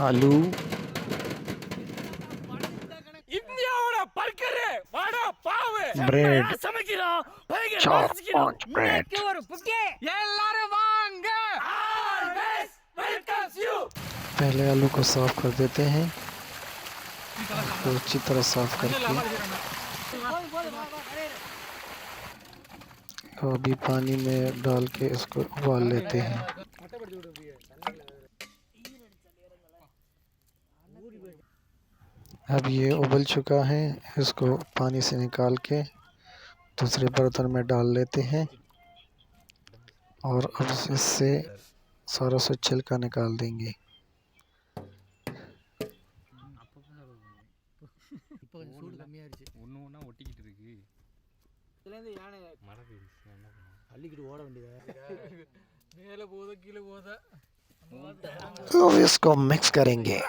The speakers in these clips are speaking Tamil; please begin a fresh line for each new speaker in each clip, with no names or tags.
आलू,
இந்தியாவோட பர்கர் வடை பாவு
ब्रेड,
சமைக்கிறோம் பர்கர்
4-5 ब्रेड।
ஒரு புக்கே எல்லாரும் வாங்க ஆல்வேஸ் வெல்கம்ஸ் யூ।
पहले आलू को साफ कर देते हैं, तो अच्छी तरह साफ करके अभी पानी में डाल के इसको उबाल लेते हैं। अब ये उबल चुका है, इसको पानी से निकाल के दूसरे बर्तन में डाल लेते हैं और अब इससे सारा से छिलका निकाल देंगे। तो इसको मिक्स करेंगे।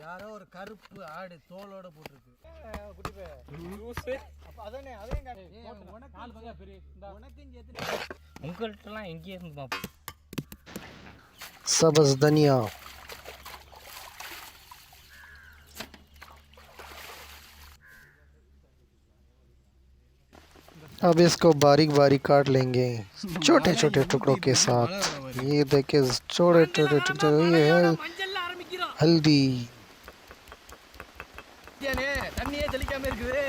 யாரோ ஒரு கருப்பு ஆடு தோலோட போட்டுருக்கு
உங்கள்கிட்டலாம் எங்கேயே இருந்து பார்ப்போம்।
सब्ज़ धनिया, अब इसको बारीक बारीक काट लेंगे छोटे छोटे टुकड़ों के साथ। ये देखिए छोटे छोटे टुकड़े, ये है हल्दी।
தண்ணியே தெளிக்காம இருக்குது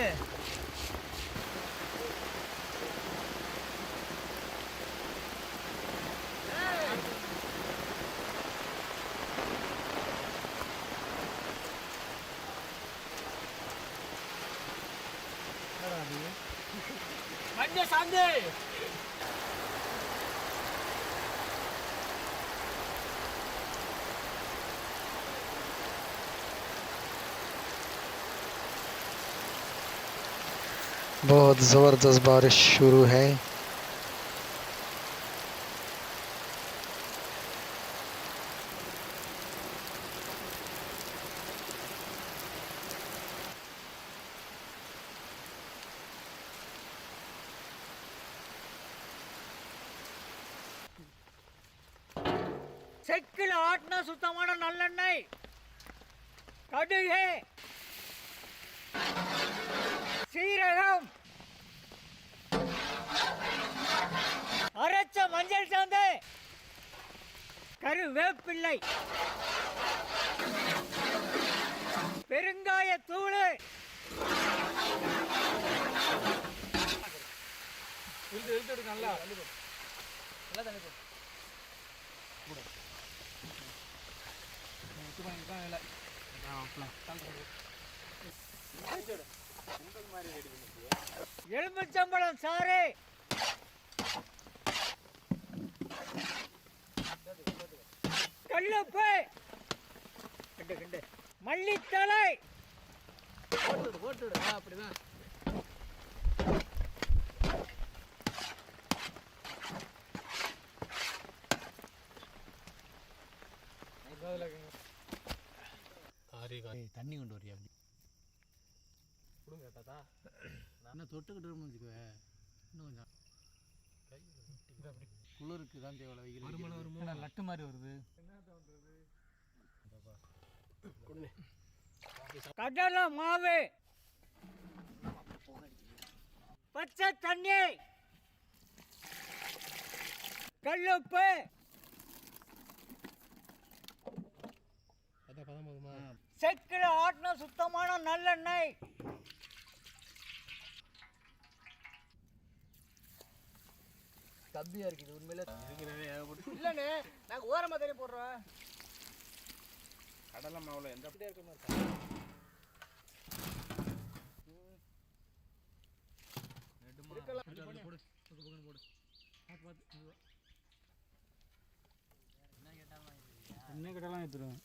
மஞ்சள் சாந்து
बहुत ज़बरदस्त बारिश शुरू है।
செக்கில் ஆட்டின சுத்தமான நல்லெண்ணெய், கடுகு, சீரகம், அரைச்ச மஞ்சள் சாந்து, கருவேப்பிள்ளை, பெருங்காயத்தூள், நல்லா தண்ணி போடு எலுமிச்சம்பழம் சாறு, கல்லுப்பு, மல்லித்தழை போட்டு அப்படிதான் தண்ணி கொண்டு வரியா அப்படி கொடுங்க தாத்தா, நான் தொட்டுக்கிட்டு வச்சுக்குவேன். இன்னும் கொஞ்சம் குளிருக்கு தான் தேவை, வெயில் லட்டு மாதிரி வருது. கடலை மாவு, பச்சை தண்ணி, கல்லுப்பு, செக்கில் ஆட்டின சுத்தமான நல்லெண்ணெய், தப்பியா இருக்குது உண்மையில. இல்லண்ணே, நாங்க ஓரமா தண்ணி போடுறோம். கடலை மாவுல எந்த இருக்க மாதிரி என்ன கேட்டாலும் எடுத்துருவேன்.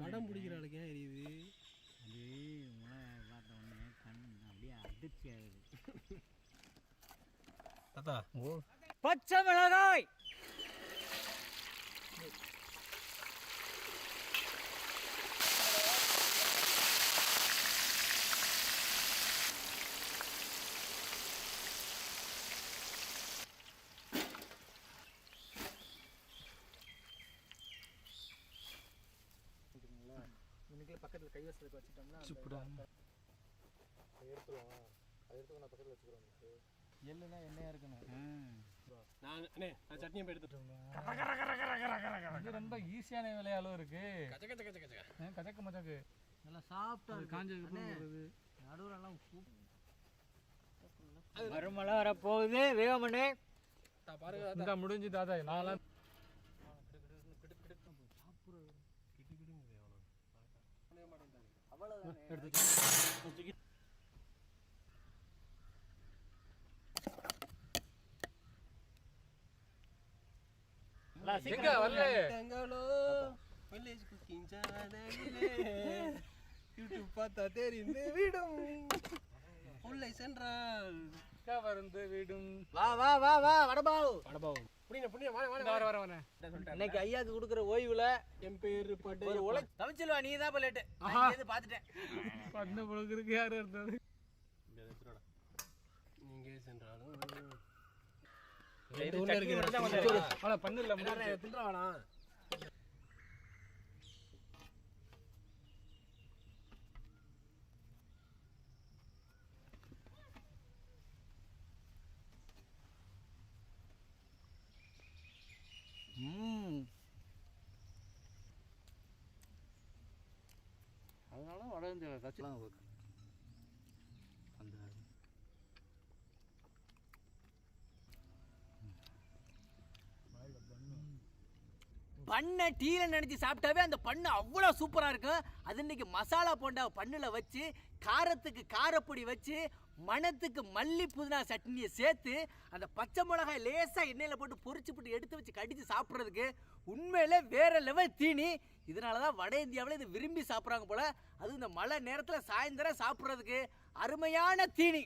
படம் பிடிக்கிற ஆளுக்கு ஏன் எரியுது? அது மிளகாய் பார்த்த உடனே கண் அப்படியே அதிர்ச்சி ஆகுது. தாத்தா பச்சை மிளகாய், எண்ணெயில் பக்கத்தில் கைவசத்துக்கு வச்சுட்டோம்னா எடுத்துருவோம். அதை எடுத்து நான் பக்கத்தில் வச்சுக்கிறோம். எள்ளுனா எண்ணெயாக இருக்கணும். நான் சட்னியை போய் எடுத்துட்டோம். இது ரொம்ப ஈஸியான வேலையாலும் இருக்கு. கச்சக்கு மச்சக்கு நல்லா சாப்பிட்டா காஞ்சது நடுவுலாம்
மறுமலை வர போகுது வேகமண்ணே
பாருங்க முடிஞ்சு தாத்தா நான்லாம் எங்க வரல
யூடியூப் பார்த்தா தெரிந்து விடும் உள்ளே சென்றால்
வந்து விடும்.
வா வா வா வா வடபாவு
வர
இன்னைக்கு ஐயாக்கு கொடுக்குற ஓய்வுல
என் பேரு பட்டு
ஒரு உலை தமிழ்ச்செல்வா நீ தான் லேட்டு பார்த்துட்டேன்.
பண்ண பொழுதுக்கு யாரும் இருந்தது
நீங்க சென்றாலும்
பண்ணல
தின்றானா அதனால வளர்ந்து கட்சிலாம் அந்த பண்ணை டீல நினைச்சு சாப்பிட்டாவே அந்த பண்ணு அவ்வளோ சூப்பராக இருக்கும். அது இன்னைக்கு மசாலா போண்டா பண்ணில் வச்சு காரத்துக்கு காரப்பொடி வச்சு மணத்துக்கு மல்லி புதினா சட்னியை சேர்த்து அந்த பச்சை மிளகாய் லேசாக எண்ணெயில் போட்டு பொரிச்சு போட்டு எடுத்து வச்சு கடித்து சாப்பிட்றதுக்கு உண்மையிலே வேற லெவல் தீனி. இதனால தான் வட இந்தியாவில் இது விரும்பி சாப்பிட்றாங்க போல. அதுவும் இந்த மழை நேரத்தில் சாயந்தரம் சாப்பிட்றதுக்கு அருமையான தீனி.